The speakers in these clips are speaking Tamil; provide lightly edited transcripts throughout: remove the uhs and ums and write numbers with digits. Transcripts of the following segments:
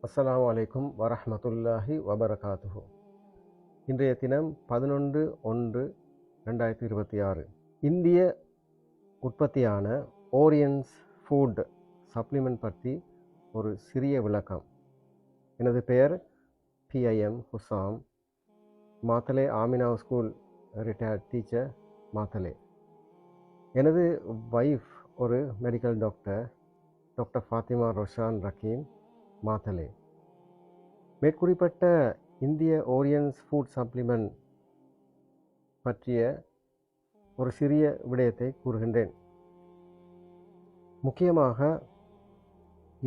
அஸ்ஸலாமு அலைக்கும் வரஹ்மத்துல்லாஹி வபரகாத்துஹு. இன்றைய தினம் 11/1/2026. இந்திய உற்பத்தியான ஓரியன்ஸ் ஃபுட் சப்ளிமெண்ட் பற்றி ஒரு சிறிய விளக்கம். எனது பெயர் PIM Husam, Matale Amina school retired teacher, Matale. எனது வைஃப் ஒரு medical doctor, doctor Fathima Roshan Rakeem, Matale. மேற்குறிப்பிட்ட இந்திய ஓரியன்ஸ் ஃபுட் சப்ளிமெண்ட் பற்றிய ஒரு சிறிய விடயத்தை கூறுகின்றேன். முக்கியமாக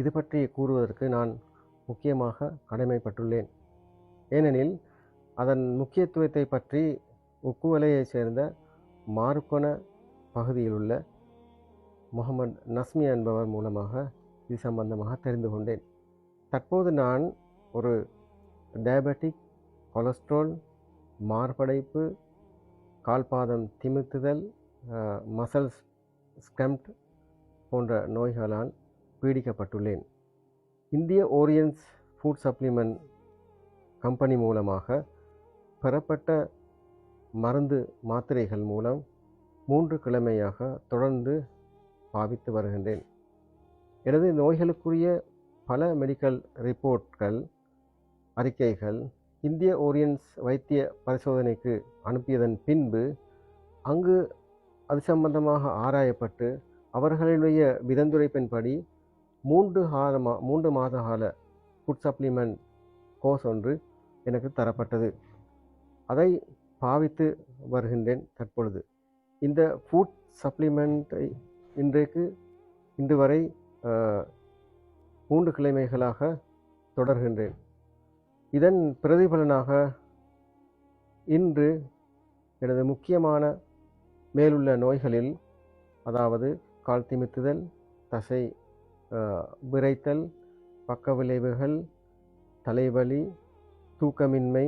இது பற்றி கூறுவதற்கு நான் முக்கியமாக கடமைப்பட்டுள்ளேன். ஏனெனில் அதன் முக்கியத்துவத்தை பற்றி உக்குவலையைச் சேர்ந்த மாருக்கொன பகுதியில் உள்ள முகமது நஸ்மி என்பவர் மூலமாக இது சம்பந்தமாக தெரிந்து கொண்டேன். தற்போது நான் ஒரு டயபெட்டிக், கொலஸ்ட்ரால், மார்படைப்பு, கால்பாதம் திமித்துதல், மசல்ஸ் ஸ்கம்ட் போன்ற நோய்களால் பீடிக்கப்பட்டுள்ளேன். இந்திய ஓரியன்ஸ் ஃபுட் சப்ளிமெண்ட் கம்பெனி மூலமாக பெறப்பட்ட மருந்து மாத்திரைகள் மூலம் 3 கிழமையாக தொடர்ந்து பாவித்து வருகின்றேன். எனது நோய்களுக்குரிய பல மெடிக்கல் ரிப்போர்ட்கள், அறிக்கைகள் இந்திய ஓரியன்ஸ் வைத்திய பரிசோதனைக்கு அனுப்பியதன் பின்பு அங்கு அது சம்பந்தமாக ஆராயப்பட்டு அவர்களுடைய விதந்துரைப்பின்படி 3 மாத கால ஃபுட் சப்ளிமெண்ட் கோர்ஸ் ஒன்று எனக்கு தரப்பட்டது. அதை பாவித்து வருகின்றேன் தற்பொழுது. இந்த ஃபுட் சப்ளிமெண்ட்டை இன்று வரை 3 கிழமைகளாக தொடர்கின்றேன். இதன் பிரதிபலனாக இன்று எனது முக்கியமான மேலுள்ள நோய்களில், அதாவது கால் திமித்துதல், தசை விரைத்தல், பக்க விளைவுகள், தலைவலி, தூக்கமின்மை,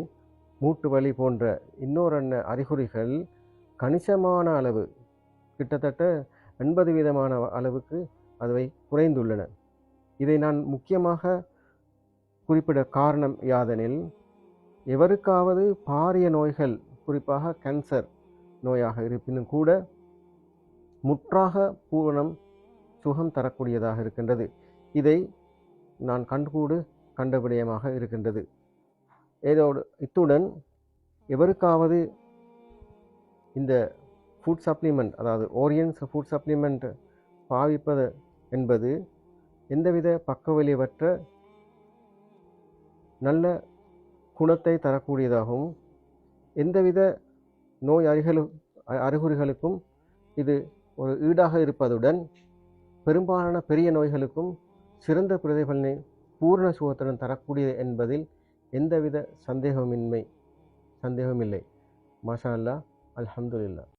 மூட்டு வலி போன்ற இன்னொரு அறிகுறிகள் கணிசமான அளவு, கிட்டத்தட்ட 80% அளவுக்கு அதுவை குறைந்துள்ளன. இதை நான் முக்கியமாக குறிப்பிட காரணம் யாதெனில், எவருக்காவது பாரிய நோய்கள், குறிப்பாக கேன்சர் நோயாக இருப்பினும் கூட முற்றாக பூரணம் சுகம் தரக்கூடியதாக இருக்கின்றது. இதை நான் கண்ட விடயமாக இருக்கின்றது. இத்துடன் எவருக்காவது இந்த ஃபுட் சப்ளிமெண்ட், அதாவது ஓரியன்ஸ் ஃபுட் சப்ளிமெண்ட் பாவிப்பது என்பது எந்தவித பக்கவிளைவற்ற நல்ல குணத்தை தரக்கூடியதாகவும், எந்தவித நோய் அறிகுறிகளுக்கும் இது ஒரு ஈடாக இருப்பதுடன் பெரும்பாலான பெரிய நோய்களுக்கும் சிறந்த பிரதிபலனை பூர்ண சுகத்துடன் தரக்கூடியது என்பதில் எந்தவித சந்தேகமில்லை. மாஷா அல்லாஹ், அல்ஹம்துலில்லாஹ்.